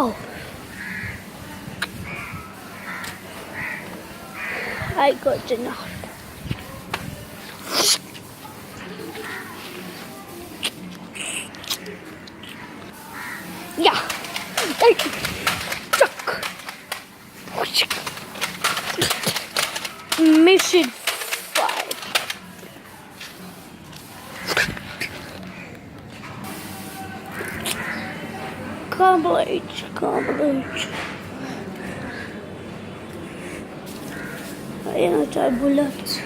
Oh, I got enough. Yeah. Mission 5. Complete. Ayan na tayo bullets.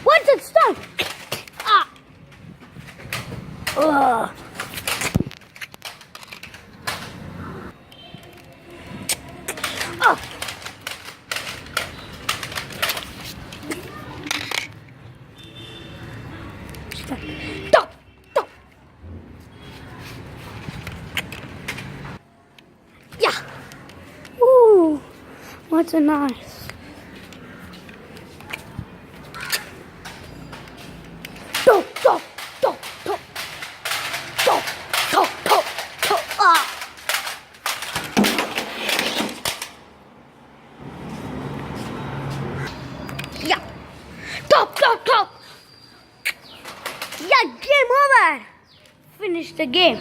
What's it stuck? Ah. Ugh. Oh. Stop. Yeah. Ooh. What's a nice? Ah. Yeah. Top. Yeah, game over. Finish the game.